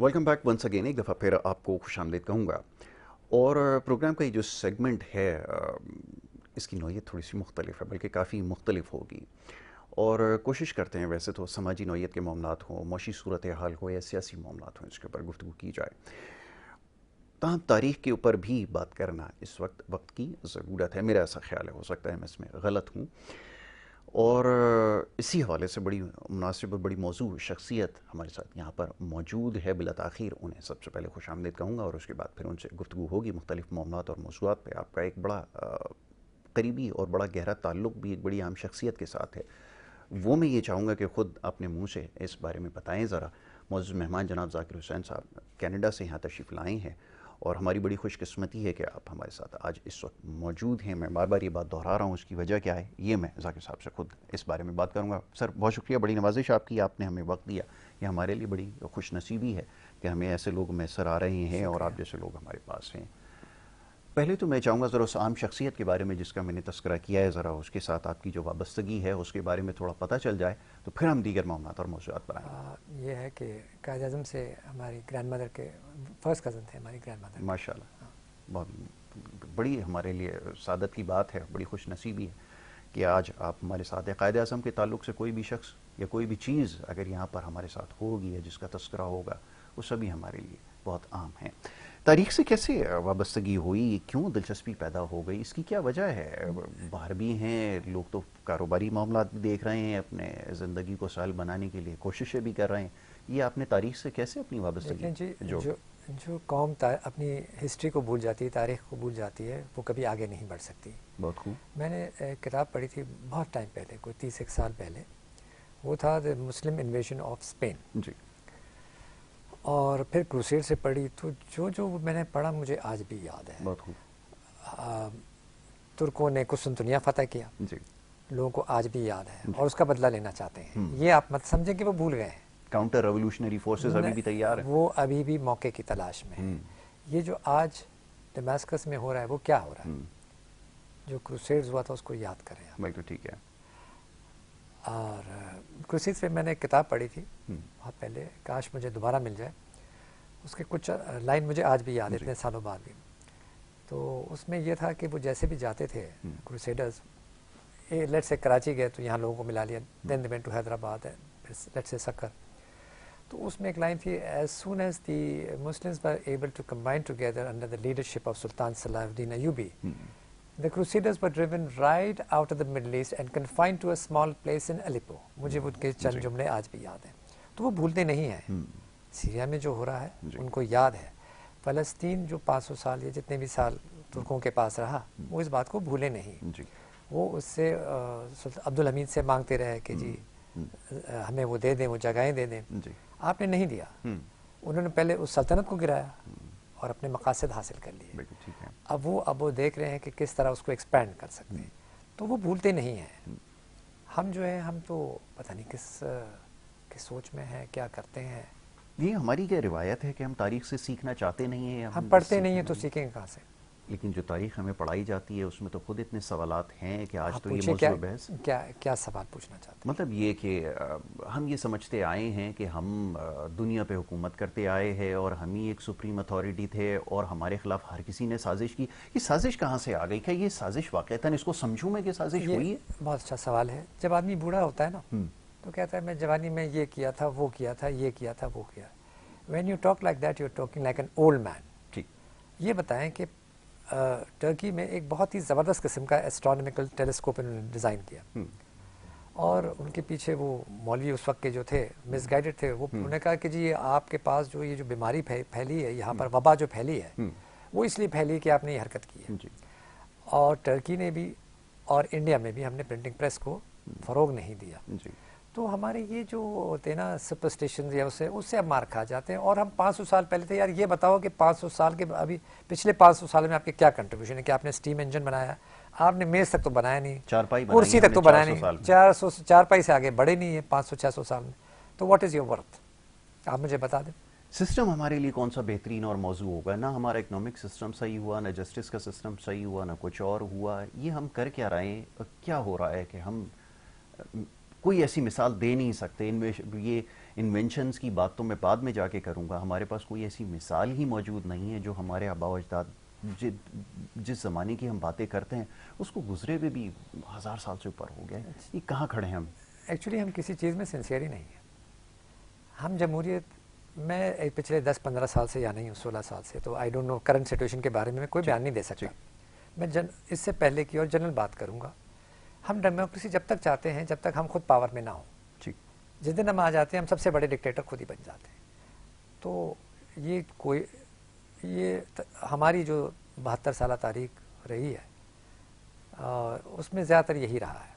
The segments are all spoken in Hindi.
Welcome back once again. एक दफ़ा फिर आपको खुशामदीद कहूँगा। और प्रोग्राम का ये जो सेगमेंट है इसकी नौइयत थोड़ी सी मुख्तलिफ है, बल्कि काफ़ी मुख्तलिफ होगी। और कोशिश करते हैं वैसे तो समाजी नौइयत के मामलात हों, मौशी सूरत हाल हो या सियासी मामलात हों, इसके ऊपर गुफ्तगू की जाए। ताहम तारीख़ के ऊपर भी बात करना इस वक्त की ज़रूरत है, मेरा ऐसा ख्याल है। हो सकता है मैं इसमें गलत हूँ। और इसी हवाले से बड़ी मुनासिब और बड़ी मौजूद शख्सियत हमारे साथ यहाँ पर मौजूद है। बिला ताख़ीर उन्हें सबसे पहले खुशामदीद कहूँगा और उसके बाद फिर उनसे गुफ्तगू होगी मुख्तलिफ मामलात और मौज़ूआत पे। आपका एक बड़ा करीबी और बड़ा गहरा ताल्लुक़ भी एक बड़ी आम शख्सियत के साथ है। वो मैं ये चाहूँगा कि ख़ुद अपने मुँह से इस बारे में बताएँ ज़रा। मौजूद मेहमान जनाब ज़ाकिर हुसैन साहब कनाडा से यहाँ तशरीफ़ लाए हैं और हमारी बड़ी खुशकिस्मती है कि आप हमारे साथ आज इस वक्त मौजूद हैं। मैं बार बार ये बात दोहरा रहा हूँ, उसकी वजह क्या है ये मैं ज़ाकिर साहब से खुद इस बारे में बात करूँगा। सर बहुत शुक्रिया, बड़ी नवाजिश आपकी, आपने हमें वक्त दिया। ये हमारे लिए बड़ी खुशनसीबी है कि हमें ऐसे लोग मैसर आ रहे हैं और आप जैसे लोग हमारे पास हैं। पहले तो मैं चाहूँगा ज़रा उस आम शख्सियत के बारे में जिसका मैंने तस्करा किया है, ज़रा उसके साथ आपकी जो वाबस्तगी है उसके बारे में थोड़ा पता चल जाए, तो फिर हम दीगर मामलात और मौज़ूआत पर आएँ। ये है कि कायद आज़म से हमारी ग्रैंड मदर के फर्स्ट कज़न थे, हमारी ग्रैंड मदर। माशाल्लाह, बहुत बड़ी हमारे लिए सादत की बात है, बड़ी खुश नसीबी है कि आज आप हमारे साथ हैं। कायद आज़म के ताल्लुक़ से कोई भी शख्स या कोई भी चीज़ अगर यहाँ पर हमारे साथ होगी या जिसका तस्करा होगा, वो सभी हमारे लिए बहुत आम हैं। तारीख़ से कैसे वाबस्तगी हुई, क्यों दिलचस्पी पैदा हो गई, इसकी क्या वजह है? बाहर भी हैं लोग, तो कारोबारी मामलात भी देख रहे हैं, अपने ज़िंदगी को सहल बनाने के लिए कोशिशें भी कर रहे हैं। ये आपने तारीख़ से कैसे अपनी वाबस्तगी जी, जो कौम अपनी हिस्ट्री को भूल जाती है, तारीख़ को भूल जाती है, वो कभी आगे नहीं बढ़ सकती। बहुत खूब। मैंने एक किताब पढ़ी थी बहुत टाइम पहले, कोई 30 साल पहले। वो था the Muslim invasion of Spain जी। और फिर क्रूसेड से पढ़ी, तो जो जो मैंने पढ़ा मुझे आज भी याद है। बहुत खूब। तुर्कों ने कुस्तुनतुनिया फतह किया, जी। लोगों को आज भी याद है और उसका बदला लेना चाहते हैं। ये आप मत समझें कि वो भूल गए हैं। काउंटर रेवोल्यूशनरी फोर्सेस अभी भी तैयार है, वो अभी भी मौके की तलाश में है। ये जो आज दमास्कस में हो रहा है वो क्या हो रहा है? जो क्रूसेड्स हुआ था उसको याद करें आप। भाई तो ठीक है। और क्रूसेड्स पे मैंने एक किताब पढ़ी थी बहुत पहले, काश मुझे दोबारा मिल जाए। उसके कुछ लाइन मुझे आज भी याद है, इतने सालों बाद भी। तो उसमें यह था कि वो जैसे भी जाते थे क्रूसेडर्स, लेट्स से कराची गए तो यहाँ लोगों को मिला लिया, then they went to Hyderabad, let's say Sukkur. तो उसमें एक लाइन थी, as soon as the Muslims were able to combine together under the leadership of sultan Salahuddin Ayyubi, the crusaders were driven right out of the Middle East and confined to a small place in Aleppo. मुझे उनके चंद जुमले आज भी याद हैं। तो वो भूलते नहीं हैं। सीरिया में जो हो रहा है उनको याद है। फ़लस्तीन जो 500 साल या जितने भी साल तुर्कों के पास रहा, वो इस बात को भूले नहीं। वो उससे अब्दुल हमीद से मांगते रहे कि जी हमें वो दे दें, वो जगहें दे दें। आपने नहीं दिया। उन्होंने पहले उस सल्तनत को गिराया और अपने मकासद हासिल कर लिए। अब वो देख रहे हैं कि किस तरह उसको एक्सपैंड कर सकते हैं। तो वो भूलते नहीं हैं। हम जो है, हम तो पता नहीं किस सोच में हैं, क्या करते हैं। ये हमारी क्या रिवायत है कि हम तारीख से सीखना चाहते नहीं हैं? हम पढ़ते नहीं हैं तो सीखेंगे कहाँ से? लेकिन जो तारीख हमें पढ़ाई जाती है उसमें तो खुद इतने सवालात हैं कि आज तो ये क्या, मौजूद बहस। क्या सवाल पूछना चाहते हैं? मतलब ये कि हम ये समझते आए हैं कि हम दुनिया पे हुकूमत करते आए हैं और हम ही एक सुप्रीम अथॉरिटी थे और हमारे खिलाफ हर किसी ने साजिश की। ये साजिश कहाँ से आ गई? क्या ये साजिश वाक़ईतन इसको समझूं मैं कि साजिश हुई है? बहुत अच्छा सवाल है। जब आदमी बूढ़ा होता है ना, तो कहता है मैं जवानी में ये किया था, वो किया था, ये किया था, वो किया। When you talk like that, you are talking like an old man. ठीक। ये बताएं कि टर्की में एक बहुत ही ज़बरदस्त किस्म का एस्ट्रोनॉमिकल टेलीस्कोप इन्होंने डिज़ाइन किया और उनके पीछे वो मौलवी उस वक्त के जो थे मिसगाइडेड थे। वो उन्होंने कहा कि जी ये आपके पास जो ये जो बीमारी फैली है, यहाँ पर वबा जो फैली है, वो इसलिए फैली कि आपने ये हरकत की है। और टर्की ने भी और इंडिया में भी हमने प्रिंटिंग प्रेस को फ़रोग नहीं दिया। तो हमारे ये जो होते हैं ना सुपरस्टिशन या उससे अब मार खा जाते हैं। और हम 500 साल पहले थे। यार ये बताओ कि 500 साल के अभी पिछले 500 साल में आपके क्या कंट्रीब्यूशन है? कि आपने स्टीम इंजन बनाया, आपने मेज तक तो बनाया नहीं, कुर्सी तक तो बनाया नहीं, 400 चारपाई से आगे बढ़े नहीं है 500-600 साल में। तो व्हाट इज़ योर वर्थ? आप मुझे बता दें। सिस्टम हमारे लिए कौन सा बेहतरीन और मौजू होगा? ना हमारा इकोनॉमिक सिस्टम सही हुआ, ना जस्टिस का सिस्टम सही हुआ, ना कुछ और हुआ। ये हम कर क्या रहे हैं? क्या हो रहा है कि हम कोई ऐसी मिसाल दे नहीं सकते। ये इन्वेंशंस की बात तो मैं बाद में जाके करूँगा, हमारे पास कोई ऐसी मिसाल ही मौजूद नहीं है जो हमारे आबा व अजदाद जिस ज़माने की हम बातें करते हैं उसको गुजरे हुए भी 1000 साल से ऊपर हो गया है। ये कहाँ खड़े हैं हम? एक्चुअली हम किसी चीज़ में सिंसियर ही नहीं है। हम जमहूरियत, मैं पिछले 10-15 साल से या नहीं हूँ 16 साल से, तो I don't know current situation के बारे में मैं कोई बयान नहीं दे सकता। मैं इससे पहले की और जनरल बात करूँगा। हम डेमोक्रेसी जब तक चाहते हैं जब तक हम खुद पावर में ना हो। जिस दिन हम आ जाते हैं हम सबसे बड़े डिक्टेटर खुद ही बन जाते हैं। तो ये हमारी जो 72 साल तारीख रही है उसमें ज़्यादातर यही रहा है।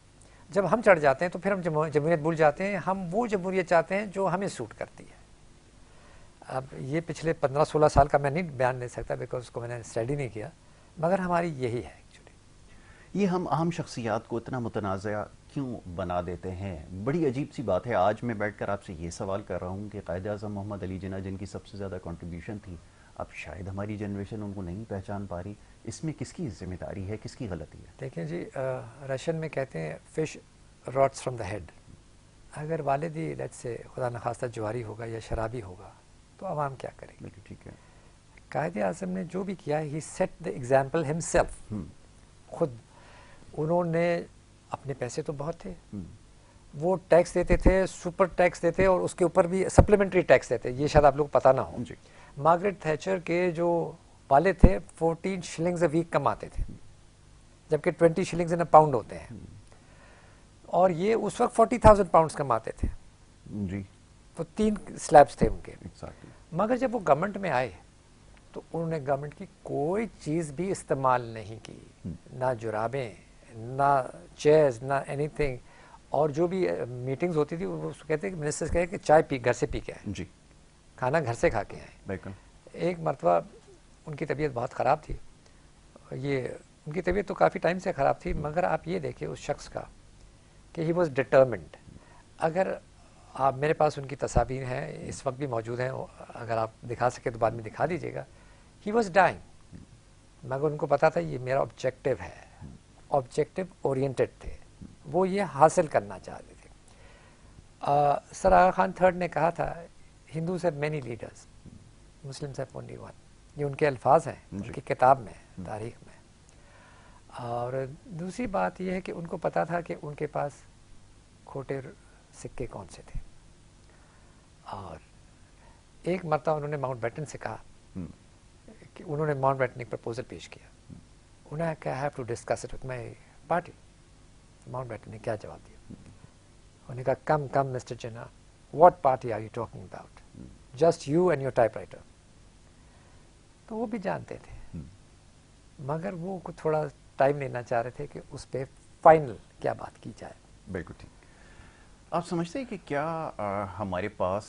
जब हम चढ़ जाते हैं तो फिर हम जमहूरियत भूल जाते हैं। हम वो जमहूरियत चाहते हैं जो हमें सूट करती है। अब ये पिछले 15-16 साल का मैं नहीं बयान दे सकता बिकॉज उसको मैंने स्टडी नहीं किया, मगर हमारी यही है एक्चुअली। ये हम आम शख्सियात को इतना मुतनाज़ा क्यों बना देते हैं? बड़ी अजीब सी बात है। आज मैं बैठकर आपसे ये सवाल कर रहा हूँ कि कायद-ए-आज़म मोहम्मद अली जिन्ना जिनकी सबसे ज़्यादा कंट्रीब्यूशन थी, अब शायद हमारी जनरेशन उनको नहीं पहचान पा रही। इसमें किसकी जिम्मेदारी है, किसकी गलती है? देखें जी, रशियन में कहते हैं fish rots from the head. अगर वालिदी लेट्स से खुदा न खास्ता जुआरी होगा या शराबी होगा तो आवाम क्या करेगी? ठीक है। कायद-ए-आज़म ने जो भी किया है ही सेट द एग्जाम्पल हिमसेल्फ। खुद उन्होंने अपने पैसे तो बहुत थे, वो टैक्स देते थे, सुपर टैक्स देते और उसके ऊपर भी सप्लीमेंट्री टैक्स देते। ये शायद आप लोग पता ना हो। मार्गरेट थैचर के जो वाले थे 14 शिलिंग्स अ वीक कमाते थे, जबकि 20 शिलिंग्स इन अ पाउंड होते हैं। और ये उस वक्त 40,000 पाउंड्स कमाते थे जी। वो 3 स्लैब्स थे उनके। exactly. मगर जब वो गवर्नमेंट में आए तो उन्होंने गवर्नमेंट की कोई चीज़ भी इस्तेमाल नहीं की, ना जुराबें, ना चेयर्स, ना एनीथिंग। और जो भी मीटिंग्स होती थी वो कहते मिनिस्टर्स कहे कि चाय पी घर से पी के आए, खाना घर से खा के आए। एक मरतबा उनकी तबीयत बहुत ख़राब थी, ये उनकी तबीयत तो काफ़ी टाइम से ख़राब थी, मगर आप ये देखिए उस शख्स का कि ही वॉज डिटर्मिन्ड। अगर आप, मेरे पास उनकी तस्वीर हैं, इस वक्त भी मौजूद हैं, अगर आप दिखा सके तो बाद में दिखा दीजिएगा। ही वॉज डाइंग, मगर उनको पता था ये मेरा ऑब्जेक्टिव है, ऑब्जेक्टिव ओरिएंटेड थे, वो ये हासिल करना चाहते थे। सर आगा खान थर्ड ने कहा था Hindus have many leaders, Muslims have only one. ये उनके अल्फाज हैं उनकी किताब में, तारीख में। और दूसरी बात यह है कि उनको पता था कि उनके पास खोटे सिक्के कौन से थे। और एक मरतबा उन्होंने माउंटबेटन से कहा कि उन्होंने माउंटबेटन एक प्रपोजल पेश किया, उन्होंने कहा I have to discuss it with my party. Mountbatten ने क्या जवाब दिया? उन्होंने कहा come come mister Jinnah, what party are you talking about, just you and your typewriter. तो वो भी जानते थे, मगर वो थोड़ा टाइम लेना चाह रहे थे कि उस पर फाइनल क्या बात की जाए। बिल्कुल ठीक। आप समझते हैं कि क्या हमारे पास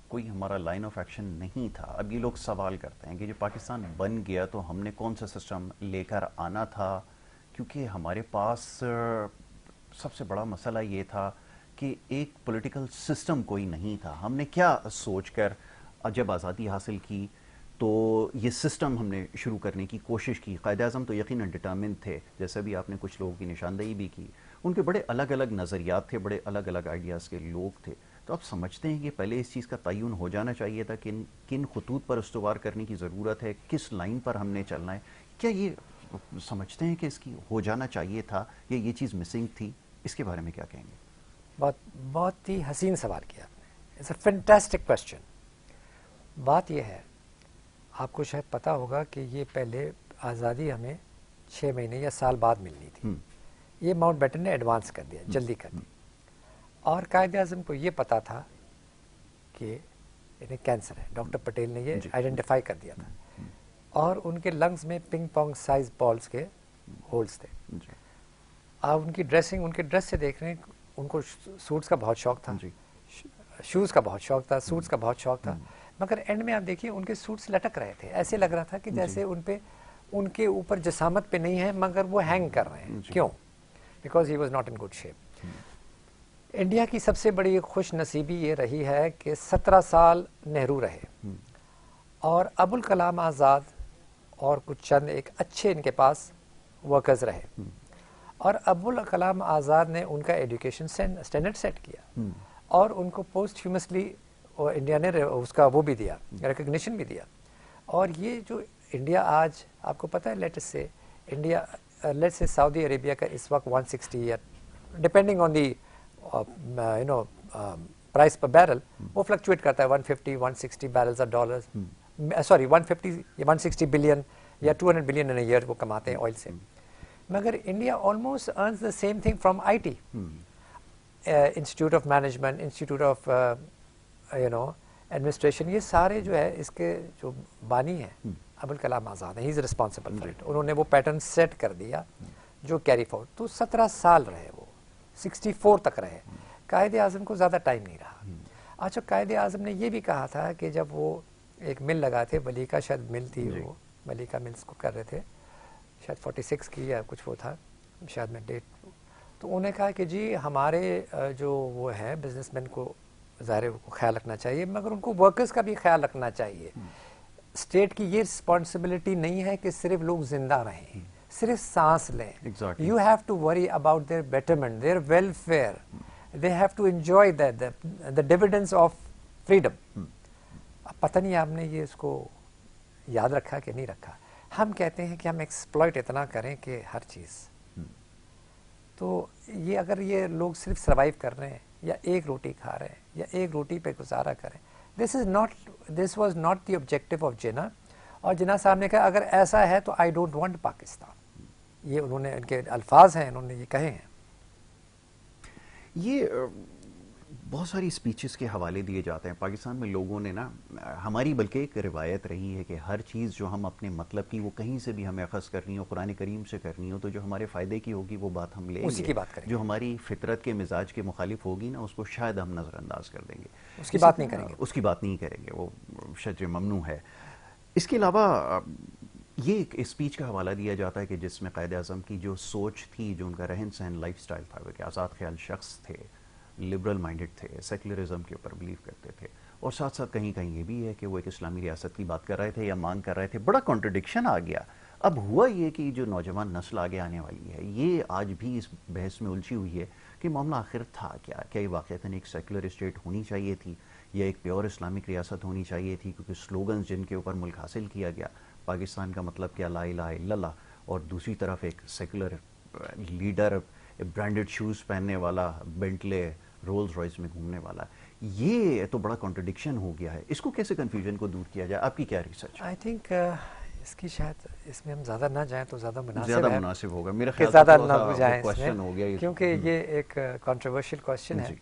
कोई हमारा लाइन ऑफ एक्शन नहीं था? अब ये लोग सवाल करते हैं कि जो पाकिस्तान बन गया तो हमने कौन सा सिस्टम लेकर आना था, क्योंकि हमारे पास सबसे बड़ा मसला ये था कि एक पॉलिटिकल सिस्टम कोई नहीं था। हमने क्या सोचकर जब आज़ादी हासिल की तो ये सिस्टम हमने शुरू करने की कोशिश की। कायद-ए-आज़म तो यकीनन डिटरमिन्ड थे, जैसे भी आपने कुछ लोगों की निशानदेही भी की। उनके बड़े अलग अलग नज़रियात थे, बड़े अलग अलग आइडियाज़ के लोग थे। तो आप समझते हैं कि पहले इस चीज़ का तयन हो जाना चाहिए था कि किन खतूत पर इस्तवार करने की ज़रूरत है, किस लाइन पर हमने चलना है? क्या ये समझते हैं कि इसकी हो जाना चाहिए था या ये चीज़ मिसिंग थी? इसके बारे में क्या कहेंगे? बहुत ही हसीन सवाल किया आपने। It's a fantastic question. बात यह है, आपको शायद पता होगा कि ये पहले आज़ादी हमें 6 महीने या साल बाद मिलनी थी। ये माउंटबेटन ने एडवांस कर दिया, जल्दी कर दी। और कायद-ए-आज़म को ये पता था कि इन्हें कैंसर है, डॉक्टर पटेल ने ये आइडेंटिफाई कर दिया था। और उनके लंग्स में पिंग पोंग साइज बॉल्स के होल्स थे। आप उनकी ड्रेसिंग, उनके ड्रेस से देख रहे हैं, उनको सूट्स का बहुत शौक था, शूज़ का बहुत शौक था, सूट्स का बहुत शौक था। मगर एंड में आप देखिए उनके सूट्स लटक रहे थे, ऐसे लग रहा था कि जैसे उनके ऊपर जसामत पे नहीं है मगर वो हैंग कर रहे हैं। क्यों? Because he was not in good shape. India की सबसे बड़ी खुश नसीबी ये रही है कि 17 साल नेहरू रहे और अबुल कलाम आज़ाद और कुछ चंद एक अच्छे इनके पास वर्कर्स रहे। और अब्दुल कलाम आज़ाद ने उनका एजुकेशन स्टैंडर्ड सेट किया और उनको पोस्ट ह्यूमसली इंडिया ने उसका वो भी दिया, रिकग्निशन भी दिया। और ये जो इंडिया आज, आपको पता है, let's say India, let's say Saudi Arabia का इस वक्त 160 या डिपेंडिंग ऑन दी प्राइस पर बैरल, वो फ्लक्चुएट करता है 150 160 बैरल्स ऑफ डॉलर्स, सॉरी 150 या 160 बिलियन या 200 बिलियन इन अ ईयर वो कमाते हैं ऑयल से। मगर India almost earns the same thing from IT, institute of management, institute of administration, ये सारे जो है इसके जो बानी है अब्दुल कलाम आज़ाद है, he is responsible for it. उन्होंने वो पैटर्न सेट कर दिया जो कैरी फॉरवर्ड। तो 17 साल रहे वो, 64 तक रहे। कायदे आज़म को ज़्यादा टाइम नहीं रहा। अच्छा, कायदे आज़म ने ये भी कहा था कि जब वो एक मिल लगाए थे, मलिका शायद मिल थी, वो मलिका मिल्स को कर रहे थे, शायद 46 की या कुछ वो था, शायद मैं डेट, तो उन्होंने कहा कि जी हमारे जो वो है बिजनेसमैन को ज़ाहिर को ख्याल रखना चाहिए, मगर उनको वर्कर्स का भी ख्याल रखना चाहिए। स्टेट की ये रिस्पॉन्सिबिलिटी नहीं है कि सिर्फ लोग जिंदा रहें, सिर्फ सांस लें। You have to worry about their betterment, their welfare, they have to enjoy the dividends of freedom. अब पता नहीं आपने ये इसको याद रखा कि नहीं रखा। हम कहते हैं कि हम एक्सप्लॉइट इतना करें कि हर चीज़, तो ये अगर ये लोग सिर्फ सर्वाइव कर रहे हैं या एक रोटी खा रहे हैं या एक रोटी पे गुजारा करें, this was not the objective of Jinnah. और जिन्ना साहब ने कहा अगर ऐसा है तो आई डोंट वांट पाकिस्तान। ये उन्होंने, इनके अल्फाज हैं, उन्होंने ये कहे हैं। ये बहुत सारी स्पीचेस के हवाले दिए जाते हैं पाकिस्तान में। लोगों ने ना, हमारी बल्कि एक रिवायत रही है कि हर चीज़ जो हम अपने मतलब की वो कहीं से भी हमें अखज़ करनी हो, कुरान करीम से करनी हो, तो जो हमारे फ़ायदे की होगी वो बात हम लेंगे, उसी की बात करेंगे। जो हमारी फितरत के मिजाज के मुखालिफ होगी ना, उसको शायद हम नज़रअंदाज कर देंगे, उसकी बात नहीं करेंगे, उसकी बात नहीं करेंगे, वो शजर ममनू है। इसके अलावा ये एक स्पीच का हवाला दिया जाता है कि जिसमें कायदे आज़म की जो सोच थी, जो उनका रहन सहन, लाइफ स्टाइल था, वो कि आज़ाद ख्याल शख्स थे, लिबरल माइंडेड थे, सेकुलरिज्म के ऊपर बिलीव करते थे, और साथ साथ कहीं कहीं ये भी है कि वो एक इस्लामी रियासत की बात कर रहे थे या मांग कर रहे थे। बड़ा कॉन्ट्रडिक्शन आ गया। अब हुआ ये कि जो नौजवान नस्ल आगे आने वाली है, ये आज भी इस बहस में उलझी हुई है कि मामला आखिर था क्या। क्या ये वाक़तन एक सेकुलर स्टेट होनी चाहिए थी या एक प्योर इस्लामिक रियासत होनी चाहिए थी? क्योंकि स्लोगन्स जिनके ऊपर मुल्क हासिल किया गया, पाकिस्तान का मतलब क्या, ला इलाहा इल्लल्लाह, और दूसरी तरफ एक सेकुलर लीडर, ब्रांडेड शूज़ पहनने वाला, बेंटले, रोल्स रॉयस में घूमने वाला। ये तो बड़ा कॉन्ट्रडिक्शन हो गया है। इसको कैसे कन्फ्यूजन को दूर किया जाए? आपकी क्या रिसर्च? आई थिंक इसकी शायद इसमें हम ज़्यादा ना जाएं तो ज़्यादा मुनासिब होगा मेरा ख्याल ज़्यादा ना जाएं क्वेश्चन हो गया, क्योंकि ये एक कंट्रोवर्शियल क्वेश्चन है।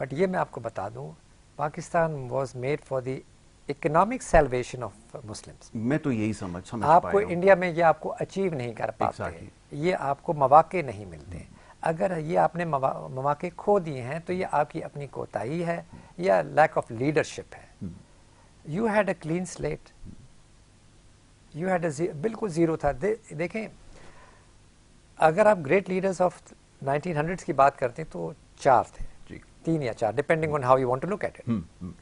बट ये मैं आपको बता दूं, Pakistan was made for the economic salvation of Muslims. मैं तो यही समझ आपको इंडिया में ये आपको अचीव नहीं कर पाते, ये आपको मौके नहीं मिलते। अगर ये आपने मौके खो दिए हैं तो ये आपकी अपनी कोताही है या लैक ऑफ लीडरशिप है। You had a clean slate, you had बिल्कुल जीरो था। देखें, अगर आप ग्रेट लीडर्स ऑफ 1900s की बात करते हैं तो 4 थे, 3 या 4, depending on how you want to look at it.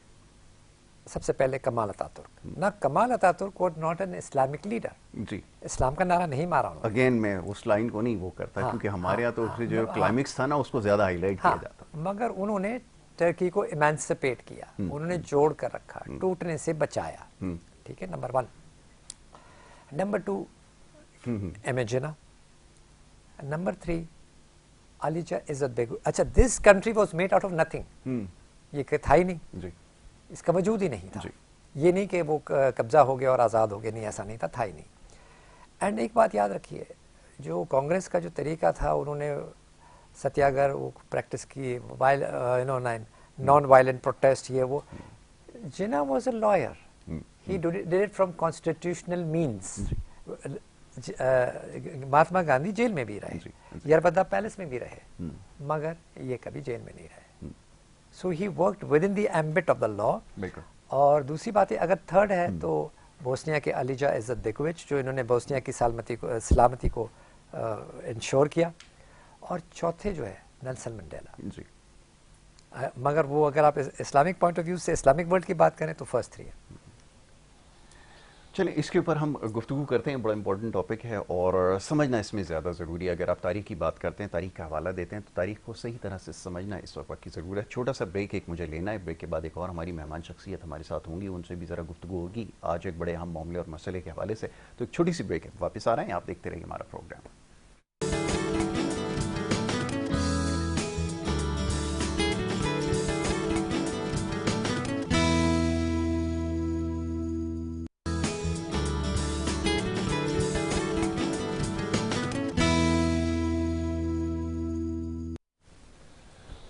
सबसे पहले कमाल अतातुर्क। ना, Kemal Ataturk was not an Islamic leader, जी, इस्लाम का नारा नहीं मारा उन्होंने। अगेन मैं उस लाइन को नहीं वो करता, क्योंकि हमारे यहाँ तो जो क्लाइमेक्स था ना उसको ज्यादा हाईलाइट किया जाता। मगर उन्होंने टर्की को इमेंसिपेट किया, उन्होंने जोड़ कर रखा, टूटने से बचाया। ठीक है, number 1। Number 2 M A Jinnah. Number 3 Aliza Izzat Begum. अच्छा, this country was made out of nothing, ये था ही नहीं जी, इसका वजूद ही नहीं था। ये नहीं कि वो कब्जा हो गया और आज़ाद हो गया, नहीं, ऐसा नहीं था ही नहीं। एंड एक बात याद रखिए, जो कांग्रेस का जो तरीका था, उन्होंने सत्याग्रह वो प्रैक्टिस की, नॉन वायलेंट प्रोटेस्ट, ये वो। Jinnah was a lawyer, he did it from constitutional means. Mahatma Gandhi jail में भी रहे, यरबद्दा पैलेस में भी रहे, मगर ये कभी जेल में नहीं रहे। So he worked within the ambit of the law. और दूसरी बात है, अगर थर्ड है तो बोस्निया के अलीजा इज्जत बेगोविच, जो इन्होंने बोस्निया की सलामती को इंश्योर किया। और चौथे जो है नेल्सन मंडेला जी। मगर वो अगर आप इस्लामिक पॉइंट ऑफ व्यू से इस्लामिक वर्ल्ड की बात करें तो फर्स्ट 3 है। चलिए इसके ऊपर हम गुफ्तगू करते हैं, बड़ा इंपॉर्टेंट टॉपिक है और समझना इसमें ज़्यादा ज़रूरी है। अगर आप तारीख की बात करते हैं, तारीख का हवाला देते हैं, तो तारीख को सही तरह से समझना इस वक्त की ज़रूरत है। छोटा सा ब्रेक एक मुझे लेना है, ब्रेक के बाद एक और हमारी मेहमान शख्सियत हमारे साथ होंगी, उनसे भी ज़रा गुफ्तगू होगी आज एक बड़े अहम मामले और मसले के हवाले से। तो एक छोटी सी ब्रेक है, वापस आ रहे हैं, आप देखते रहिए हमारा प्रोग्राम।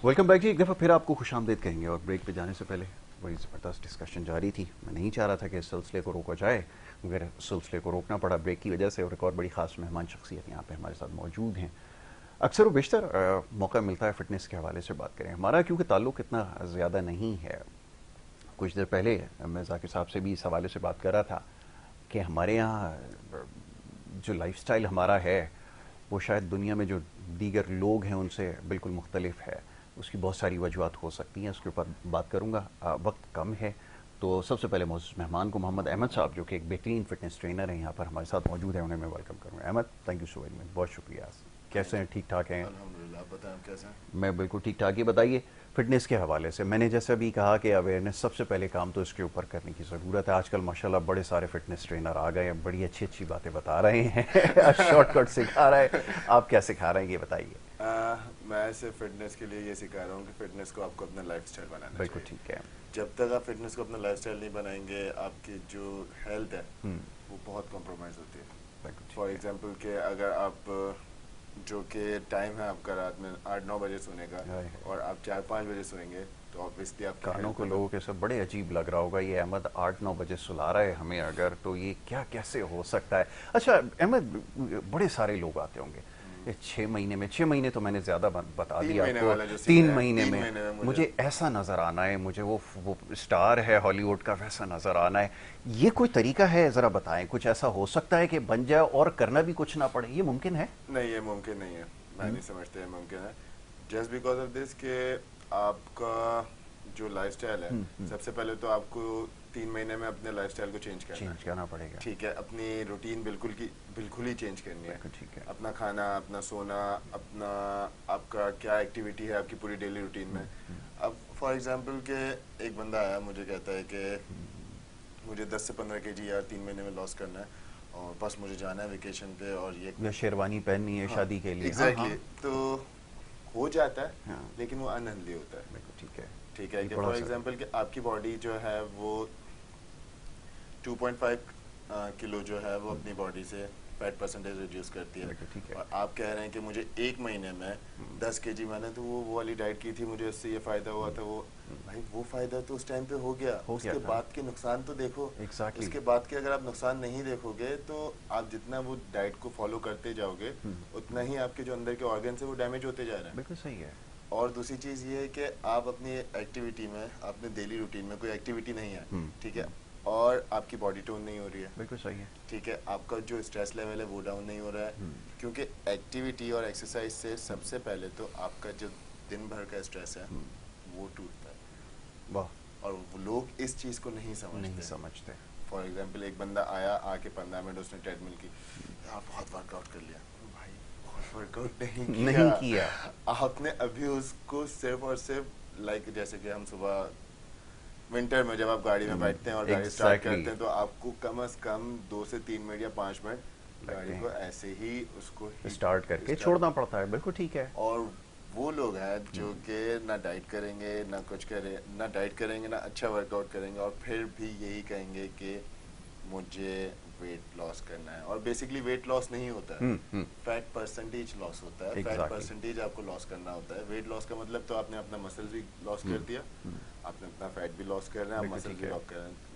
वेलकम बैक जी, एक दफ़ा फिर आपको खुशामदीद कहेंगे और ब्रेक पे जाने से पहले बड़ी ज़बरदस्त डिस्कशन जारी थी। मैं नहीं चाह रहा था कि इस सिलसिले को रोका जाए, मगर सिलसिले को रोकना पड़ा ब्रेक की वजह से। और एक और बड़ी ख़ास मेहमान शख्सियत यहाँ पे हमारे साथ मौजूद हैं। अक्सर व बेशतर मौका मिलता है फ़िटनेस के हवाले से बात करें। हमारा क्योंकि ताल्लुक़ इतना ज़्यादा नहीं है, कुछ देर पहले मैं ज़ाकिर साहब से भी इस हवाले से बात कर रहा था कि हमारे यहाँ जो लाइफस्टाइल हमारा है वो शायद दुनिया में जो दीगर लोग हैं उनसे बिल्कुल मुख्तलिफ है। उसकी बहुत सारी वजूहत हो सकती हैं, उसके ऊपर बात करूँगा। वक्त कम है, तो सबसे पहले मौजूद मेहमान को मोहम्मद अहमद साहब, जो कि एक बेहतरीन फिटनेस ट्रेनर हैं, यहाँ पर हमारे साथ मौजूद हैं, उन्हें मैं वेलकम करूँगा। Ahmed, thank you so very much, बहुत शुक्रिया। कैसे हैं? ठीक ठाक हैं? अल्हम्दुलिल्लाह। आप बताएं, आप कैसे हैं? मैं बिल्कुल ठीक ठाक। ही बताइए, फिटनेस के हवाले से मैंने जैसा भी कहा कि अवेयरनेस सबसे पहले काम तो इसके ऊपर करने की ज़रूरत है। आजकल माशाल्लाह बड़े सारे फिटनेस ट्रेनर आ गए हैं, बड़ी अच्छी अच्छी बातें बता रहे हैं शॉर्टकट सिखा रहे हैं। आप क्या सिखा रहे हैं ये बताइए। मैं सिर्फ फिटनेस के लिए ये सिखा रहा हूँ कि फिटनेस को आपको अपना लाइफस्टाइल बनाना बिल्कुल चाहिए। ठीक है। जब तक आप फिटनेस को अपना लाइफस्टाइल नहीं बनाएंगे, आपकी जो हेल्थ है वो बहुत कॉम्प्रोमाइज़ होती है। फॉर एग्जांपल कि अगर आप जो कि टाइम है आपका रात में 8-9 बजे सोने का और आप 4-5 बजे सोएंगे, तो ऑब्वियसली आप कानों को लोगों के सब बड़े अजीब लग रहा होगा, ये अहमद 8-9 बजे सुला रहा है हमें अगर, तो ये क्या कैसे हो सकता है? अच्छा अहमद, बड़े सारे लोग आते होंगे 6 महीने में, 6 महीने तो मैंने ज़्यादा बता दिया आपको, 3 महीने में मुझे ऐसा नज़र आना है, मुझे वो स्टार है हॉलीवुड का वैसा नज़र आना है। ये कोई तरीका है, ज़रा बताएं। कुछ ऐसा हो सकता है कि बन जाए और करना भी कुछ ना पड़े? ये मुमकिन है? नहीं, ये मुमकिन नहीं है। मैं नहीं समझता ये मुमकिन है। जस्ट बिकॉज ऑफ दिस कि आपका जो लाइफस्टाइल है, सबसे पहले तो आपको 3 महीने में अपने लाइफस्टाइल को चेंज करना पड़ेगा। ठीक है, अपनी रूटीन बिल्कुल ही चेंज करनी है। ठीक है। अपना खाना, अपना सोना, अपना आपका क्या एक्टिविटी है आपकी पूरी डेली रूटीन में। अब फॉर एग्जांपल के एक बंदा आया, मुझे कहता है कि मुझे 10 से 15 केजी यार 3 महीने में लॉस करना है और बस मुझे जाना है वेकेशन पे और ये शेरवानी पहननी है शादी के लिए। एग्जैक्टली। तो हो जाता है, लेकिन वो अनहेल्दी होता है। ठीक है। ठीक है कि फॉर एग्जांपल कि आपकी बॉडी जो है वो 2.5 किलो जो है वो अपनी बॉडी से फैट परसेंटेज रिड्यूस करती है। और आप कह रहे हैं कि मुझे 1 महीने में 10 केजी, मैंने तो वो वाली डाइट की थी, मुझे उससे ये फ़ायदा हुआ था। वो भाई वो फ़ायदा तो उस टाइम पे हो गया, उसके बाद के नुकसान तो देखो। उसके बाद के अगर आप नुकसान नहीं देखोगे तो आप जितना वो डाइट को फॉलो करते जाओगे उतना ही आपके जो अंदर के ऑर्गन है वो डैमेज होते जा रहे हैं। बिल्कुल सही है। और दूसरी चीज़ ये है कि आप अपनी एक्टिविटी में, अपने डेली रूटीन में कोई एक्टिविटी नहीं है, ठीक है, और आपकी बॉडी टोन नहीं हो रही है। बिल्कुल सही है। ठीक है, आपका जो स्ट्रेस लेवल है वो डाउन नहीं हो रहा है, क्योंकि एक्टिविटी और एक्सरसाइज से सबसे पहले तो आपका जो दिन भर का स्ट्रेस है वो टूटता है। वाह। और वो लोग इस चीज़ को नहीं समझते। फॉर एग्जांपल एक बंदा आया, आके 15 मिनट उसने ट्रेडमिल की, यार बहुत वर्कआउट कर लिया। भाई बहुत वर्कआउट नहीं किया। आपने अभी उसको सिर्फ और सिर्फ लाइक जैसे कि हम सुबह विंटर में जब आप गाड़ी में बैठते हैं और गाड़ी स्टार्ट करते हैं, तो आपको कम से कम 2 से 3 मिनट या 5 मिनट गाड़ी को ऐसे ही उसको स्टार्ट करके छोड़ना पड़ता है। बिल्कुल ठीक है। और वो लोग हैं जो कि ना डाइट करेंगे, ना कुछ करें, ना डाइट करेंगे, ना अच्छा वर्कआउट करेंगे, और फिर भी यही कहेंगे कि मुझे वेट लॉस करना है। और बेसिकली वेट लॉस नहीं होता है, फैट परसेंटेज लॉस होता है। फैट परसेंटेज आपको लॉस करना होता है। वेट लॉस का मतलब तो आपने अपना मसल भी लॉस कर दिया, आपने अपना फैट भी लॉस कर रहे हैं, आप मसल भी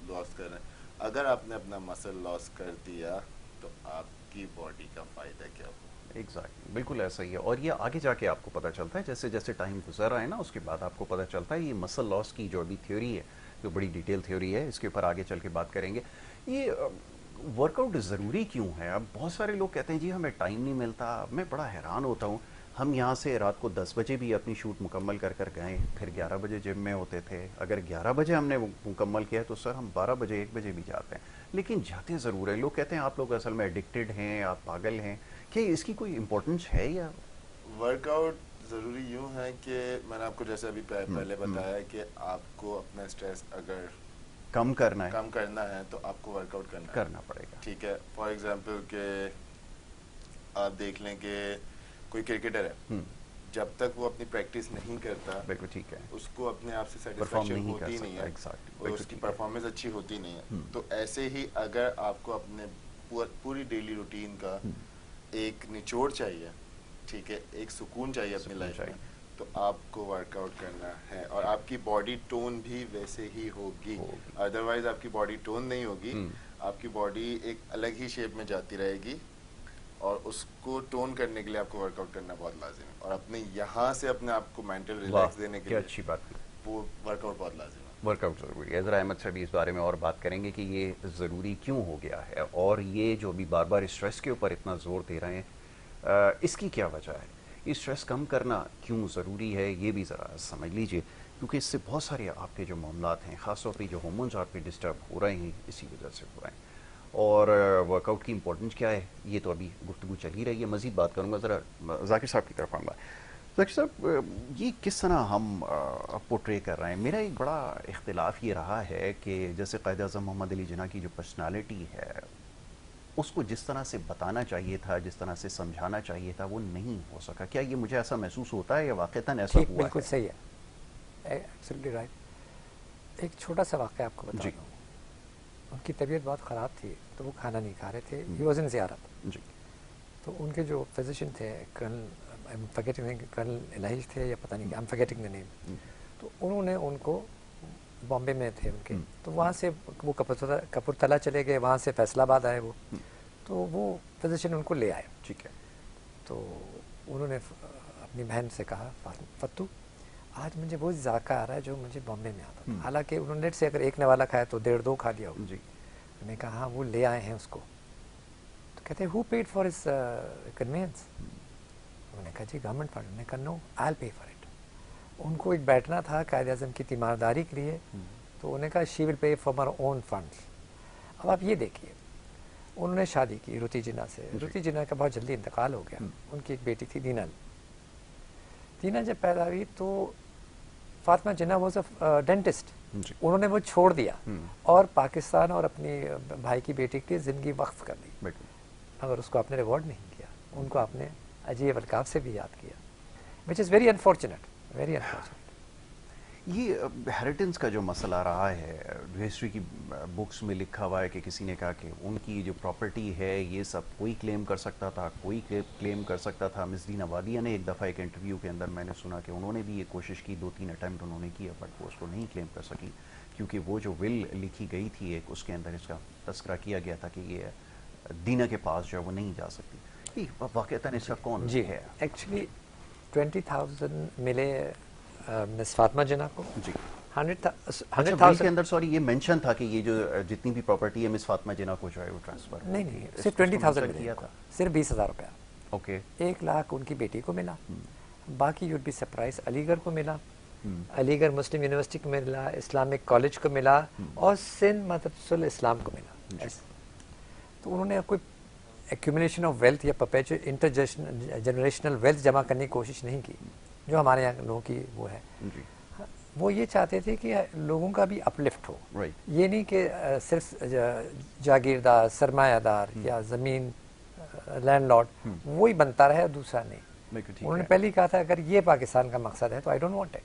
लॉस कर रहे हैं। अगर आपने अपना मसल लॉस कर दिया तो आपकी बॉडी का फ़ायदा क्या होगा? एग्जैक्टली, बिल्कुल ऐसा ही है। और ये आगे जाके आपको पता चलता है, जैसे जैसे टाइम गुजर रहा है ना, उसके बाद आपको पता चलता है ये मसल लॉस की जो अभी थ्योरी है, जो बड़ी डिटेल थ्योरी है, इसके ऊपर आगे चल के बात करेंगे। ये वर्कआउट ज़रूरी क्यों है? अब बहुत सारे लोग कहते हैं जी हमें टाइम नहीं मिलता। मैं बड़ा हैरान होता हूँ, हम यहाँ से रात को 10 बजे भी अपनी शूट मुकम्मल कर कर गए, फिर 11 बजे जिम में होते थे। अगर 11 बजे हमने मुकम्मल किया तो सर हम 12 बजे 1 बजे भी जाते हैं, लेकिन जाते ज़रूर हैं। लोग कहते हैं आप लोग असल में एडिक्टेड हैं, आप पागल हैं। क्या इसकी कोई इम्पोर्टेंस है या? वर्कआउट ज़रूरी यूँ है कि मैंने आपको जैसे अभी पहले बताया कि आपको अपना स्ट्रेस अगर कम करना है तो आपको वर्कआउट करना पड़ेगा। ठीक है। फॉर एग्जांपल के आप देख लें कि कोई क्रिकेटर है, जब तक वो अपनी प्रैक्टिस नहीं करता, बिल्कुल ठीक है, उसको अपने आप से सेटिस्फैक्शन होती नहीं है, तो उसकी परफॉर्मेंस अच्छी होती नहीं है। तो ऐसे ही अगर आपको अपने पूरी डेली रूटीन का एक निचोड़ चाहिए, ठीक है, एक सुकून चाहिए अपनी लाइफ में, तो आपको वर्कआउट करना है और आपकी बॉडी टोन भी वैसे ही होगी। अदरवाइज आपकी बॉडी टोन नहीं होगी, आपकी बॉडी एक अलग ही शेप में जाती रहेगी और उसको टोन करने के लिए आपको वर्कआउट करना बहुत लाजिम है। और अपने यहाँ से अपने आप को मेंटल रिलैक्स देने के लिए अच्छी बात है, वो वर्कआउट बहुत लाजिम है। वर्कआउट ज़रूरी है। ज़रा अहमद साहब इस बारे में और बात करेंगे कि ये ज़रूरी क्यों हो गया है और ये जो अभी बार बार स्ट्रेस के ऊपर इतना ज़ोर दे रहे हैं, इसकी क्या वजह है? ये स्ट्रेस कम करना क्यों ज़रूरी है, ये भी ज़रा समझ लीजिए, क्योंकि इससे बहुत सारे आपके जो मामलात हैं, ख़ासतौर पर जो हार्मोन्स आपके डिस्टर्ब हो रहे हैं, इसी वजह से हो रहे हैं। और वर्कआउट की इम्पोर्टेंस क्या है, ये तो अभी गुफ्तगू चल ही रही है। मज़ीद बात करूँगा, ज़रा जाकिर साहब की तरफ आऊँगा। जाकिर साहब, ये किस तरह हम पोर्ट्रे कर रहे हैं? मेरा एक बड़ा इख्तिलाफ ये रहा है कि जैसे कायद-ए-आज़म मोहम्मद अली जिन्ना की जो पर्सनालिटी है, उसको जिस तरह से बताना चाहिए था, जिस तरह से समझाना चाहिए था, वो नहीं हो सका। क्या ये मुझे ऐसा महसूस होता है या वाक़ईतन ऐसा हुआ है? बिल्कुल सही है, एब्सोल्युटली राइट। एक छोटा सा वाक़या आपको बता दूँ। उनकी तबीयत बहुत ख़राब थी, तो वो खाना नहीं खा रहे थे। ही वॉज इन ज़ियारत जी। तो उनके जो फिजिशियन थे, कर्नल इलाही थे या पता नहीं, I am forgetting the name. तो उन्होंने उनको, बॉम्बे में थे उनके, तो वहाँ से वो कपूरथला चले गए, वहाँ से फैसलाबाद आए वो। तो वो फिजिशियन उनको ले आए, ठीक है। तो उन्होंने अपनी बहन से कहा, फत्तू आज मुझे वो जायका आ रहा है जो मुझे बॉम्बे में आता था। हालांकि उन्होंने से अगर एक नवाला खाया तो 1.5-2 खा लिया हो जी। मैंने कहा हाँ, वो ले आए हैं उसको। तो कहते who paid for his conveyance? उन्होंने कहा जी गवर्नमेंट फंड। मैंने कहा no, I will pay for it. उनको एक बैठना था कायद-ए-आज़म की तीमारदारी के लिए, तो उन्होंने कहा she will pay from our own funds. अब आप ये देखिए, उन्होंने शादी की रुति जिन्ना से। रुति जिन्ना का बहुत जल्दी इंतकाल हो गया। उनकी एक बेटी थी दीना। दीना जब पैदा हुई तो फातिमा जिन्ना वॉज अ डेंटिस्ट। उन्होंने वो छोड़ दिया और पाकिस्तान और अपनी भाई की बेटी की ज़िंदगी वक्फ कर दी, मगर उसको आपने रिवॉर्ड नहीं किया, उनको आपने अजीब अलकाब से भी याद किया, which is very unfortunate, very unfortunate. ये हेरिटेंस का जो मसला रहा है, हिस्ट्री की बुक्स में लिखा हुआ है कि किसी ने कहा कि उनकी जो प्रॉपर्टी है ये सब कोई क्लेम कर सकता था, कोई क्लेम कर सकता था। मिस दीना वादिया ने एक दफ़ा एक इंटरव्यू के अंदर मैंने सुना कि उन्होंने भी ये कोशिश की, 2-3 अटैम्प्ट उन्होंने किया, बट वो उसको नहीं क्लेम कर सकी, क्योंकि वो जो विल लिखी गई थी एक, उसके अंदर इसका तस्करा किया गया था कि ये दीना के पास जो है वो नहीं जा सकती। वाक़ईतन इसका कौन जी है? एक्चुअली 20,000 मिले मिस फातिमा जिन्ना को जी। 100,000 के अंदर, सॉरी, ये मेंशन था कि ये जो जितनी भी प्रॉपर्टी है मिस फातिमा जिन्ना को जो है वो ट्रांसफर नहीं, सिर्फ 20,000 किया था, सिर्फ 20,000 रुपया। ओके, 1 लाख उनकी बेटी को मिला, बाकी यूड बी सरप्राइज अलीगढ़ को मिला, अलीगढ़ मुस्लिम यूनिवर्सिटी को मिला, इस्लामिक कॉलेज को मिला और सिंध मदरसुल इस्लाम को मिला। तो उन्होंने कोई एक्यूमुलेशन ऑफ वेल्थ या परपेचुअल इंटरजेनरेशनल वेल्थ जमा करने की कोशिश नहीं की, जो हमारे यहाँ लोगों की वो है। वो ये चाहते थे कि लोगों का भी अपलिफ्ट हो, ये नहीं कि सिर्फ जागीरदार, सरमायादार या ज़मीन लैंडलॉर्ड वही बनता रहे, दूसरा नहीं। उन्होंने पहले ही कहा था अगर ये पाकिस्तान का मकसद है तो आई डोंट वांट इट,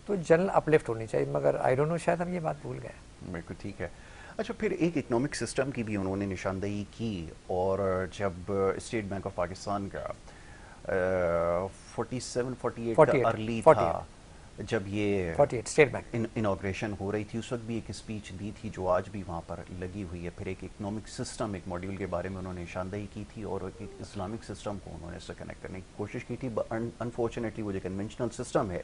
तो जनरल अपलिफ्ट होनी चाहिए, मगर आई डोंट नो, शायद हम ये बात भूल गए। बिल्कुल ठीक है। अच्छा, फिर एक इकोनॉमिक सिस्टम की भी उन्होंने निशानदेही की, और जब स्टेट बैंक ऑफ पाकिस्तान का 47-48 का अर्ली था, जब ये 48 स्टेट बैंक इनॉग्रेशन हो रही थी, उस वक्त भी एक स्पीच दी थी जो आज भी वहाँ पर लगी हुई है। फिर एक इकोनॉमिक सिस्टम, एक मॉड्यूल के बारे में उन्होंने निशानदेही की थी और एक इस्लामिक सिस्टम को उन्होंने इससे कनेक्ट करने की कोशिश की थी। अनफॉर्चुनेटली वो जो कन्वेंशनल सिस्टम है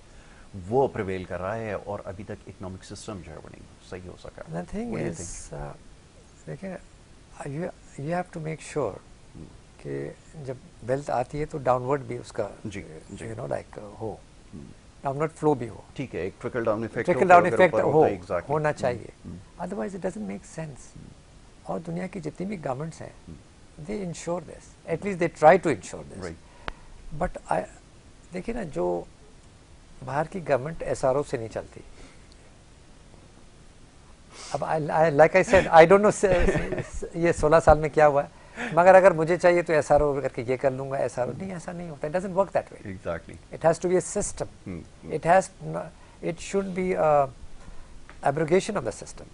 वो प्रिवेल कर रहा है और अभी तक इकोनॉमिक सिस्टम जो है वो नहीं सही हो सका। देखिए, you have to make sure कि जब वेल्थ आती है तो डाउनवर्ड भी उसका जी, जी। यू नो लाइक हो, डाउनवर्ड फ्लो भी हो, ठीक है, एक trickle down effect trickle down effect हो होना चाहिए, otherwise it doesn't make sense. और दुनिया की जितनी भी गवर्नमेंट्स हैं they ensure this, at least they try to ensure this. But देखिए ना, जो बाहर की गवर्नमेंट एसआरओ से नहीं चलती। अब like I said, I don't know ये 16 साल में क्या हुआ है, मगर अगर मुझे चाहिए तो एसआरओ करके ये कर लूंगा, एसआरओ नहीं, ऐसा नहीं होता, it doesn't work that way. Exactly, it has to be a system, it should be abrogation of the system.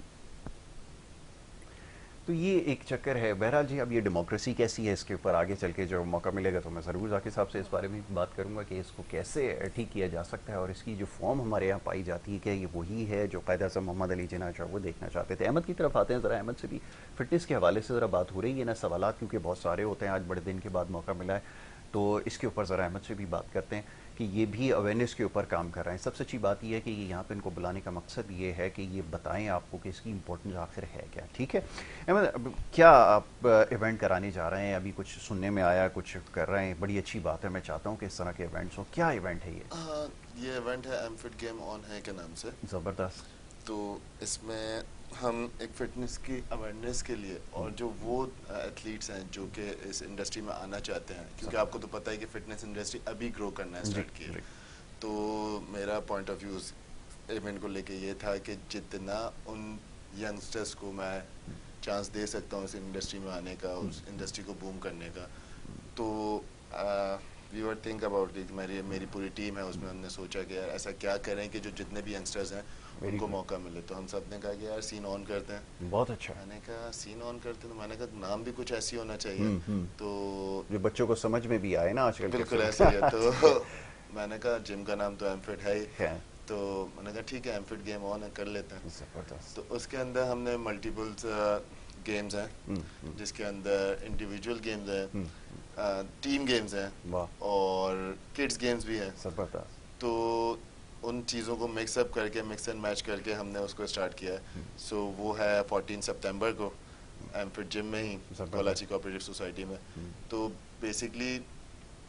तो ये एक चक्कर है। बहरहाल जी, अब ये डेमोक्रेसी कैसी है, इसके ऊपर आगे चल के जो मौका मिलेगा तो मैं ज़रूर जाकिर साहब से इस बारे में बात करूंगा कि इसको कैसे ठीक किया जा सकता है, और इसकी जो फॉर्म हमारे यहाँ पाई जाती है क्या ये वही है जो कायद आज़म मोहम्मद अली जिन्ना जो वो देखना चाहते थे। अहमद की तरफ आते हैं, ज़रा अहमद से भी फिटनेस के हवाले से ज़रा बात हो रही है ना, सवाल क्योंकि बहुत सारे होते हैं, आज बड़े दिन के बाद मौका मिला है तो इसके ऊपर ज़रा अहमद से भी बात करते हैं कि ये भी अवेयरनेस के ऊपर काम कर रहे हैं। सबसे अच्छी बात यह है कि यहाँ पे इनको बुलाने का मकसद ये है कि ये बताएं आपको कि इसकी इम्पोर्टेंस आखिर है क्या। ठीक है अहमद, अब क्या आप इवेंट कराने जा रहे हैं? अभी कुछ सुनने में आया, कुछ कर रहे हैं, बड़ी अच्छी बात है। मैं चाहता हूँ कि इस तरह के इवेंट्स हो। क्या इवेंट है ये इवेंट है एमफिट गेम ऑन है के नाम से। ज़बरदस्त। तो इसमें हम एक फिटनेस की अवेयरनेस के लिए, और जो वो एथलीट्स हैं जो कि इस इंडस्ट्री में आना चाहते हैं, क्योंकि आपको तो पता है कि फिटनेस इंडस्ट्री अभी ग्रो करना स्टार्ट की है, तो मेरा पॉइंट ऑफ व्यू उस इवेंट को लेके ये था कि जितना उन यंगस्टर्स को मैं चांस दे सकता हूँ इस इंडस्ट्री में आने का, उस इंडस्ट्री को बूम करने का, तो we were think about it. मेरी पूरी टीम है उसमें, हमने सोचा कि यार ऐसा क्या करें कि जो जितने भी यंगस्टर्स हैं उनको मौका मिले। तो हम सब ने कहा कि यार सीन ऑन करते हैं। बहुत अच्छा। मैंने कहा सीन ऑन करते हैं, तो मैंने कहा नाम भी कुछ ऐसी होना चाहिए तो जो बच्चों को समझ में भी आए ना आजकल। बिल्कुल ऐसे ही है। तो मैंने कहा जिम का नाम तो एमफिट है ही, तो मैंने कहा ठीक है एमफिट गेम ऑन कर लेते हैं। तो उसके अंदर हमने मल्टीपल्स गेम्स हैं, जिसके अंदर इंडिविजुअल गेम्स हैं, टीम गेम्स हैं और किड्स गेम्स भी हैं। तो उन चीज़ों को मिक्सअप करके, मिक्स एंड मैच करके हमने उसको स्टार्ट किया है। सो वो है 14 सितंबर को एमफिट जिम में ही, कराची कोऑपरेटिव सोसाइटी में। तो बेसिकली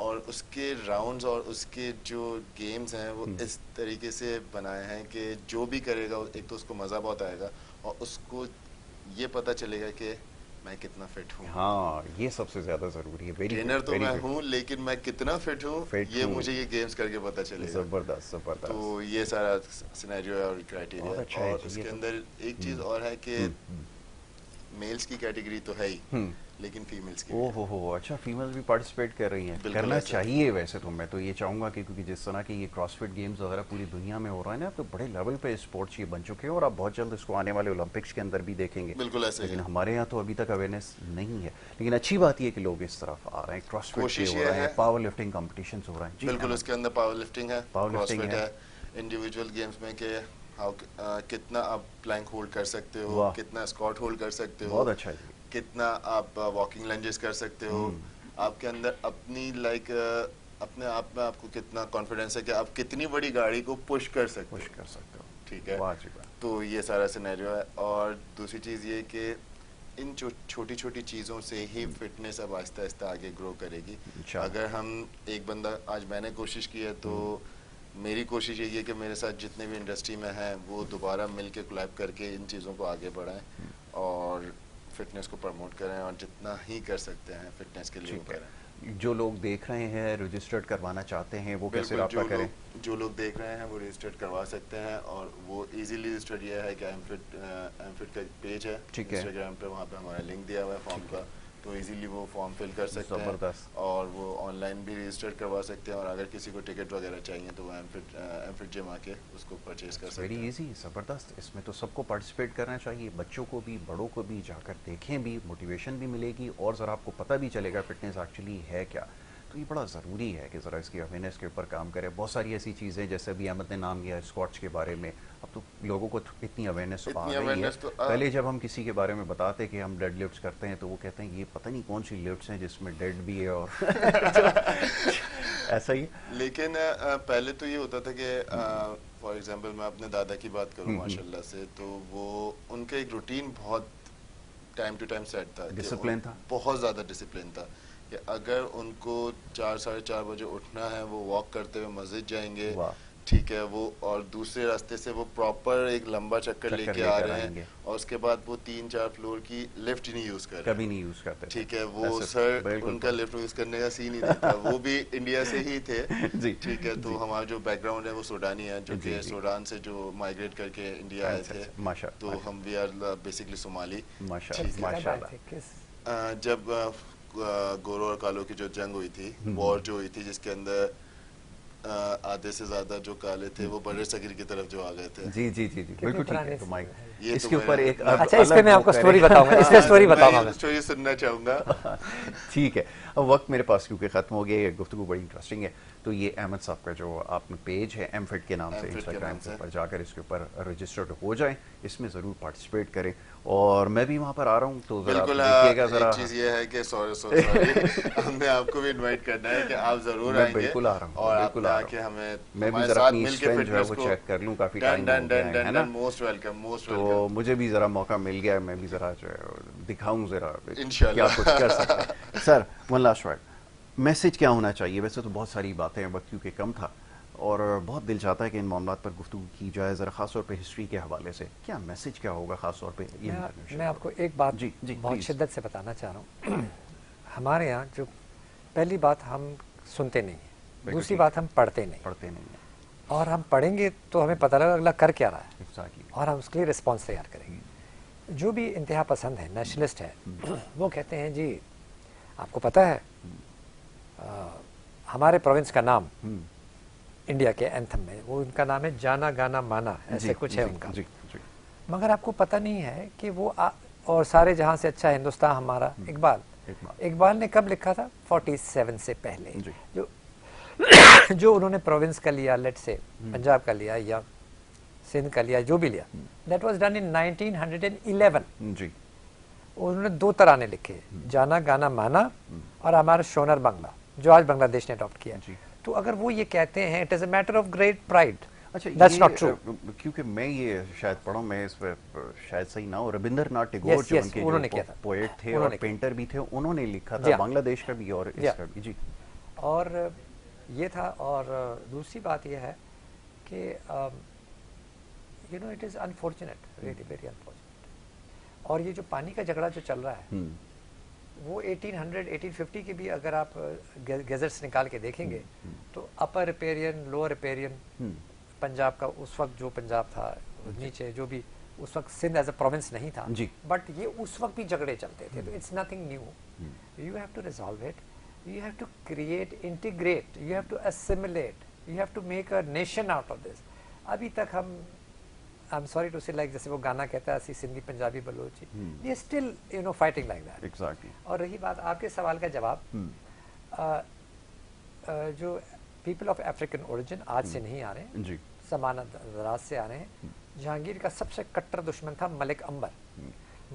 और उसके राउंड्स और उसके जो गेम्स हैं वो इस तरीके से बनाए हैं कि जो भी करेगा एक तो उसको मज़ा बहुत आएगा और उसको ये पता चलेगा कि मैं कितना फिट हूँ। हाँ, ये सबसे ज्यादा जरूरी है। ट्रेनर तो मैं हूँ, लेकिन मैं कितना फिट हूँ ये मुझे ये गेम्स करके पता चलेगा। जबरदस्त जबरदस्त। तो ये सारा सिनेरियो है और क्राइटेरिया अच्छा है। और उसके अंदर एक चीज और है कि मेल्स की कैटेगरी तो है ही, लेकिन फीमेल्स की हो अच्छा, फीमेल्स भी पार्टिसिपेट कर रही हैं। करना चाहिए वैसे तो। मैं तो ये चाहूँगा कि क्योंकि जिस तरह के ये क्रॉसफिट गेम्स वगैरह पूरी दुनिया में हो रहा है ना, तो बड़े लेवल पे स्पोर्ट्स ये बन चुके हैं और आप बहुत जल्द इसको आने वाले ओलंपिक्स के अंदर भी देखेंगे। बिल्कुल ऐसे। लेकिन हमारे यहाँ तो अभी तक अवेयरनेस नहीं है। लेकिन अच्छी बात ये कि लोग इस तरफ आ रहे हैं, क्रॉसफिट हो रहा है, पावर लिफ्टिंग कॉम्पिटिशन हो रहा है। बिल्कुल, उसके अंदर पावर लिफ्टिंग है, क्रॉसफिट है, इंडिविजुअल गेम्स में के कितना आप प्लैंक होल्ड कर सकते हो, कितना स्क्वाट होल्ड कर सकते हो, बहुत अच्छा है, कितना आप वॉकिंग लंजेस कर सकते हो, आपके अंदर अपनी अपने आप में आपको कितना कॉन्फिडेंस है कि आप कितनी बड़ी गाड़ी को पुश कर सकते हो। ठीक है, तो ये सारा सिनेरियो है। और दूसरी चीज़ ये कि इन छोटी छोटी चीज़ों से ही फिटनेस अब आहिस्ता आहिस्ता आगे ग्रो करेगी। अगर हम एक बंदा, आज मैंने कोशिश की है, तो मेरी कोशिश यही है कि मेरे साथ जितने भी इंडस्ट्री में हैं वो दोबारा मिल के कोलैब करके इन चीज़ों को आगे बढ़ाएं और फिटनेस को प्रमोट करें और जितना ही कर सकते हैं फिटनेस के लिए वो करें। जो लोग देख रहे हैं रजिस्टर्ड करवाना चाहते हैं वो कैसे रब्ता करें? जो लोग देख रहे हैं वो रजिस्टर्ड करवा सकते हैं और वो इजीली रजिस्टर्ड ये है कि एमफिट का पेज है इंस्टाग्राम पे, वहाँ पे हमारा लिंक दिया हुआ है फॉर्म का, तो इजीली वो फॉर्म फिल कर सकते हैं और वो ऑनलाइन भी रजिस्टर करवा सकते हैं। और अगर किसी को टिकट वगैरह चाहिए तो वो एमफिट जिम आके उसको परचेज कर सकते हैं। वेरी इजी, ज़बरदस्त। इसमें तो सबको पार्टिसिपेट करना चाहिए, बच्चों को भी, बड़ों को भी। जाकर देखें भी, मोटिवेशन भी मिलेगी और ज़रा आपको पता भी चलेगा फिटनेस एक्चुअली है क्या। तो ये बड़ा ज़रूरी है कि ज़रा इसकी अवेयरनेस के ऊपर काम करें। बहुत सारी ऐसी चीज़ें, जैसे अभी अहमद ने नाम लिया स्क्वाट्स के बारे में, अब तो लोगों को इतनी अवेयरनेस आ रही है। पहले जब हम किसी के बारे में बताते कि हम डेड लिफ्ट्स करते हैं तो वो कहते हैं ये पता नहीं कौन सी लिफ्ट्स हैं जिसमें डेड भी है और ऐसा ही। लेकिन पहले तो ये होता था कि फॉर एग्जांपल मैं अपने दादा की बात करूं माशाल्लाह से, तो वो उनका एक रूटीन बहुत टाइम टू टाइम सेट था, डिसिप्लिन था, बहुत ज़्यादा डिसिप्लिन था कि अगर उनको 4 साढ़े 4 बजे उठना है, वो वॉक करते हुए मस्जिद जाएंगे, ठीक है, वो और दूसरे रास्ते से वो प्रॉपर एक लंबा चक्कर लेके आ रहे हैं, और उसके बाद वो 3-4 फ्लोर की लिफ्ट नहीं यूज कर रहे, कभी नहीं यूज करते, ठीक है, वो सर उनका लिफ्ट यूज करने का सीन ही नहीं था। वो भी इंडिया से ही थे जी, ठीक है, तो हमारा जो बैकग्राउंड है वो सूडानी है, जो कि सूडान से जो माइग्रेट करके इंडिया आए थे, तो हम वी आर बेसिकली सोमाली। जब गोरो और कालो की जो जंग हुई थी, वॉर जो हुई थी, जिसके अंदर आधे से ज्यादा जो काले थे वो बड़े सगीर की तरफ जो आ गए थे। जी जी जी जी, बिल्कुल ठीक है। तो माइक ये इसके ऊपर एक अच्छा, इस पे मैं आपको स्टोरी बताऊंगा, इस पे स्टोरी बताऊंगा, मैं स्टोरी सुनना चाहूंगा। ठीक है, अब वक्त मेरे पास क्योंकि खत्म हो गया, ये गुफ्तगू बड़ी इंटरेस्टिंग है। तो ये अहमद साहब का जो आपने पेज है एमफिट के नाम से इंस्टाग्राम के ऊपर जाकर इसके ऊपर रजिस्टर्ड हो जाएं, इसमें ज़रूर पार्टिसिपेट करें, और मैं भी वहाँ पर आ रहा हूँ तो बिल्कुल। देखिएगा जरा। एक चीज़ ये है कि सॉरी हमने आपको भी इनवाइट करना है कि आप जरूर आएंगे। बिल्कुल आ रहा हूँ, और बिल्कुल आ आके हमें मैं भी जरा अपनी स्ट्रेंथ जो है वो चेक कर लूँ, काफ़ी टाइम हो गया है ना। मोस्ट वेलकम, मोस्ट तो वेलकम। मुझे भी ज़रा मौका मिल गया है, मैं भी ज़रा जो है दिखाऊँ ज़रा इंशाल्लाह क्या कुछ कर सकते हैं। Sir, one last word, message क्या होना चाहिए? वैसे तो बहुत सारी बातें हैं, वक्त क्योंकि कम था, और बहुत दिल चाहता है कि इन मामलात पर गुफ्तगू की जाए, ज़रा ख़ास तौर पे हिस्ट्री के हवाले से क्या मैसेज क्या होगा ख़ास तौर पे? ये मैं आपको एक बात जी जी बहुत शिद्दत से बताना चाह रहा हूँ। हमारे यहाँ जो पहली बात, हम सुनते नहीं हैं, दूसरी बात हम पढ़ते नहीं हैं, और हम पढ़ेंगे तो हमें पता लगा अगला कर क्या रहा है, Exactly. और हम उसके लिए रिस्पॉन्स तैयार करेंगे। जो भी इंतहा पसंद है, नेशनलिस्ट है, वो कहते हैं जी आपको पता है हमारे प्रोविंस का नाम इंडिया के एंथम में, वो उनका नाम है जाना गाना माना, ऐसे कुछ है उनका। मगर आपको पता नहीं है कि वो और सारे जहां से अच्छा हिंदुस्तान हमारा, इकबाल ने कब लिखा था? 47 से पहले। जो उन्होंने प्रोविंस का लिया, लेट से पंजाब का लिया या सिंध का लिया, जो भी लिया, दैट वाज डन इन 1911। जी, उन्होंने 2 तराने लिखे, जाना गाना माना और हमारा शोनर बांग्ला, जो आज बांग्लादेश ने अडॉप्ट किया। तो अगर वो ये कहते हैं, it is a matter of great pride, that's not true. क्योंकि मैं ये शायद पढ़ा, मैं इस पर शायद सही ना हो, रविंद्रनाथ टैगोर जो उनके पोएट थे और पेंटर भी थे, उन्होंने लिखा था बांग्लादेश का भी और इसका भी। जी, और ये था। और दूसरी बात ये है कि you know it is unfortunate, really very unfortunate. और ये जो पानी का झगड़ा जो चल रहा है, वो 1800 1850 के भी अगर आप गैजेट्स निकाल के देखेंगे तो अपर रिपेरियन, लोअर रिपेरियन, पंजाब का उस वक्त जो पंजाब था, नीचे जो भी उस वक्त सिंध एज अ प्रोविंस नहीं था, बट ये उस वक्त भी झगड़े चलते थे। तो it's nothing new, you have to resolve it, you have to create, integrate, you have to assimilate, you have to make a nation out of this. अभी तक हम, I'm sorry to say, like जैसे वो गाना कहता है, ऐसी Sindhi Punjabi Balochi, we are still you know fighting like that. Exactly. और रही बात आपके सवाल का जवाब, जो पीपल ऑफ अफ्रीकन ओरिजिन आज से नहीं आ रहे हैं, ज़माना दराज से आ रहे हैं। जहांगीर का सबसे कट्टर दुश्मन था मलिक अंबर।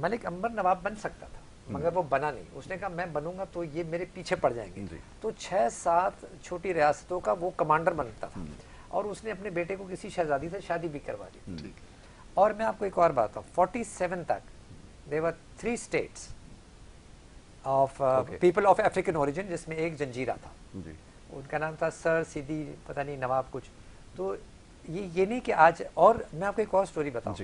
मलिक अंबर नवाब बन सकता था, मगर वो बना नहीं। उसने कहा मैं बनूंगा तो ये मेरे पीछे पड़ जाएंगे। तो 6-7 छोटी रियासतों का वो कमांडर बनता था, और उसने अपने बेटे को किसी शहजादी से शादी भी करवा दी। और मैं आपको एक और बात बताऊं, 47 तक there were 3 states of people of African origin, जिसमें एक जंजीरा था, उनका नाम था सर सीधी पता नहीं नवाब कुछ। तो ये नहीं कि आज, और मैं आपको एक और स्टोरी बताऊं,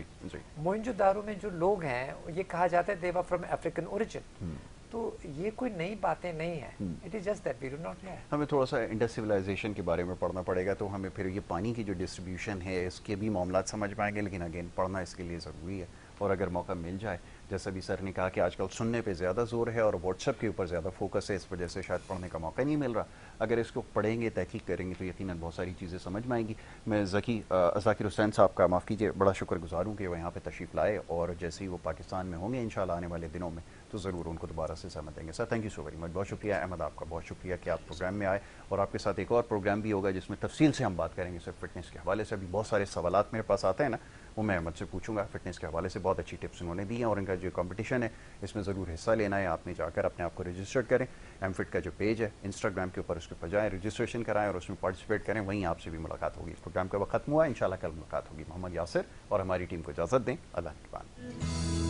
मोइंजोदारो में जो लोग हैं, ये कहा जाता है they were from African origin. तो ये कोई नई बातें नहीं है, it is just that we do not know. हमें थोड़ा सा इंडस सिविलाइजेशन के बारे में पढ़ना पड़ेगा, तो हमें फिर ये पानी की जो डिस्ट्रीब्यूशन है इसके भी मामला समझ पाएंगे। लेकिन अगेन पढ़ना इसके लिए ज़रूरी है, और अगर मौका मिल जाए, जैसा भी सर ने कहा कि आजकल सुनने पे ज़्यादा जोर है और व्हाट्सएप के ऊपर ज़्यादा फोकस है, इस वजह से शायद पढ़ने का मौका नहीं मिल रहा। अगर इसको पढ़ेंगे, तहकीक करेंगे, तो यकीनन बहुत सारी चीज़ें समझ में आएंगी। मैं ज़ाकिर हुसैन साहब का, माफ़ कीजिए, बड़ा शुक्रगुजार हूँ कि वो यहाँ पे तशरीफ़ लाए, और जैसे ही वो पाकिस्तान में होंगे इंशाल्लाह आने वाले दिनों में, तो ज़रूर उनको दोबारा से सहमत देंगे। Sir thank you so very much, बहुत शुक्रिया। अहमद आपका बहुत शुक्रिया कि आप प्रोग्राम में आए, और आपके साथ एक और प्रोग्राम भी होगा जिसमें तफसील से हम बात करेंगे सिर्फ फिटनेस के हवाले से। अभी बहुत सारे सवालात मेरे पास आते हैं ना, वो मैं अहमद से पूछूंगा फिटनेस के हवाले से। बहुत अच्छी टिप्स उन्होंने दी हैं, और इनका जो कंपटीशन है इसमें ज़रूर हिस्सा लेना है। आपने जाकर अपने आप को रजिस्टर करें, एमफिट का जो पेज है इंस्टाग्राम के ऊपर, उसके ऊपर जाएँ, रजिस्ट्रेशन कराएं और उसमें पार्टिसिपेट करें। वहीं आपसे भी मुलाकात होगी। इस प्रोग्राम का वक्त खत्म हुआ, इंशाल्लाह कल मुलाकात होगी। मोहम्मद यासिर और हमारी टीम को इजाज़त दें। अल्लाह के बाद।